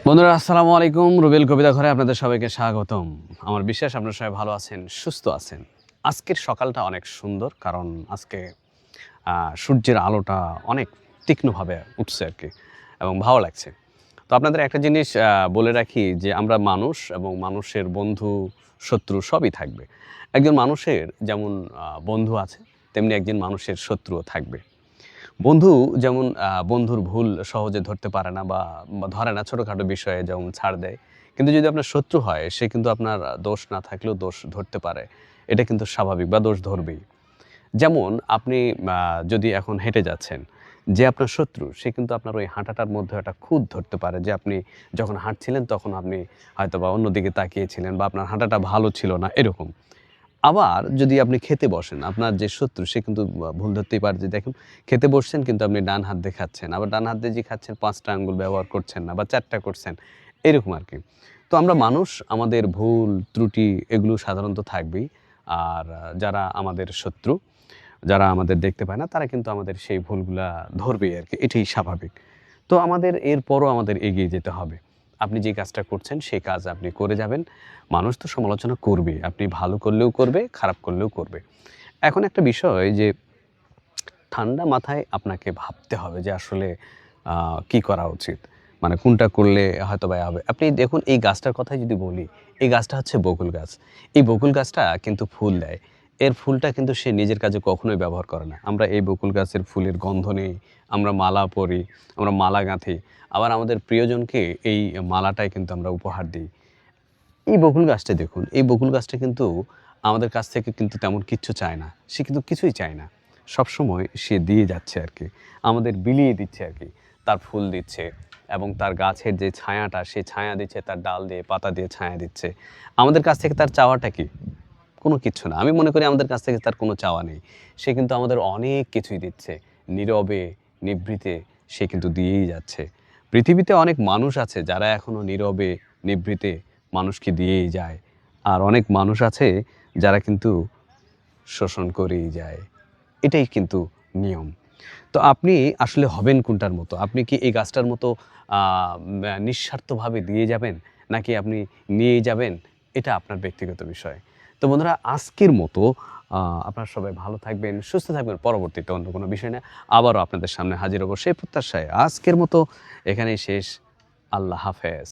বন্ধুরা আসসালামু আলাইকুম। রুবেল কবিতা ঘরে আপনাদের সবাইকে স্বাগতম। আমার বিশ্বাস আপনারা সবাই ভালো আছেন, সুস্থ আছেন। আজকের সকালটা অনেক সুন্দর, কারণ আজকে সূর্যের আলোটা অনেক তীক্ষ্ণভাবে উঠছে আর কি, এবং ভালো লাগছে। তো আপনাদের একটা জিনিস বলে রাখি যে আমরা মানুষ, এবং মানুষের বন্ধু শত্রু সবই থাকবে। একজন মানুষের যেমন বন্ধু আছে, তেমনি একজন মানুষের শত্রুও থাকবে। বন্ধু যেমন বন্ধুর ভুল সহজে ধরতে পারে না, বা ধরে না, ছোটোখাটো বিষয়ে যেমন ছাড় দেয়। কিন্তু যদি আপনার শত্রু হয়, সে কিন্তু আপনার দোষ না থাকলেও দোষ ধরতে পারে। এটা কিন্তু স্বাভাবিক, বা দোষ ধরবেই। যেমন আপনি যদি এখন হেঁটে যাচ্ছেন, যে আপনার শত্রু সে কিন্তু আপনার ওই হাঁটাটার মধ্যে একটা খুঁত ধরতে পারে, যে আপনি যখন হাঁটছিলেন তখন আপনি হয়তোবা অন্যদিকে তাকিয়েছিলেন, বা আপনার হাঁটাটা ভালো ছিল না, এরকম। আবার যদি আপনি খেতে বসেন, আপনার যে শত্রু সে কিন্তু ভুল ধরতেই পারে, যে দেখুন খেতে বসছেন কিন্তু আপনি ডান হাত দিয়ে খাচ্ছেন। আবার ডান হাত দিয়ে যে খাচ্ছেন ৫ টা আঙ্গুল ব্যবহার করছেন না, বা ৪ টা করছেন। এরকম আরকি। তো আমরা মানুষ, আমাদের ভুল ত্রুটি এগুলো সাধারণত থাকবেই। আর যারা আমাদের শত্রু, যারা আমাদের দেখতে পায় না, তারা কিন্তু আমাদের সেই ভুলগুলা ধরবেই আরকি। এটাই স্বাভাবিক। তো আমাদের এরপরও আমাদের এগিয়ে যেতে হবে। আপনি যে কাজটা করছেন সেই কাজ আপনি করে যাবেন। মানুষ তো সমালোচনা করবেই। আপনি ভালো করলেও করবে, খারাপ করলেও করবে। এখন একটা বিষয় যে ঠান্ডা মাথায় আপনাকে ভাবতে হবে যে আসলে কি করা উচিত? মানে কোনটা করলে হয়তোবা হবে। আপনি দেখুন, এই গাছটার কথাই যদি বলি, এই গাছটা হচ্ছে বকুল গাছ। এই বকুল গাছটা কিন্তু ফুল দেয়। এর ফুলটা কিন্তু সে নিজের কাজে কখনোই ব্যবহার করে না। আমরা এই বকুল গাছের ফুলের গন্ধ নেই, আমরা মালা পরি, আমরা মালা গাঁথি। আবার আমাদের প্রিয়জনকে এই মালাটাই কিন্তু আমরা উপহার দিই। এই বকুল গাছটা দেখুন, এই বকুল গাছটা কিন্তু আমাদের কাছ থেকে কিন্তু তেমন কিচ্ছু চায় না। সে কিন্তু কিছুই চায় না। সবসময় সে দিয়ে যাচ্ছে আরকি। আমাদের বিলিয়ে দিচ্ছে আরকি। তার ফুল দিচ্ছে, এবং তার গাছের যে ছায়াটা, সে ছায়া দিচ্ছে, তার ডাল দিয়ে, পাতা দিয়ে ছায়া দিচ্ছে। আমাদের কাছ থেকে তার চাওয়াটা কি? কোনো কিচ্ছু না। আমি মনে করি আমাদের কাছ থেকে তার কোনো চাওয়া নেই। সে কিন্তু আমাদের অনেক কিছুই দিচ্ছে। নীরবে, নিভৃতে সে কিন্তু দিয়েই যাচ্ছে। পৃথিবীতে অনেক মানুষ আছে যারা এখনো নীরবে, নিভৃতে মানুষকে দিয়েই যায়। আর অনেক মানুষ আছে যারা কিন্তু শোষণ করেই যায়। এটাই কিন্তু নিয়ম। তো আপনি আসলে হবেন কোনটার মতো? আপনি কি এই গাছটার মতো আ নিঃস্বার্থভাবে দিয়ে যাবেন? নাকি আপনি নিয়েই যাবেন? এটা আপনার ব্যক্তিগত বিষয়। তো বন্ধুরা, আজকের মতো আপনারা সবাই ভালো থাকবেন, সুস্থ থাকবেন। পরবর্তীতে অন্য কোনো বিষয় নিয়ে আবারও আপনাদের সামনে হাজির হব সেই প্রত্যাশায়। আজকের মতো এখানেই শেষ। আল্লাহ হাফেজ।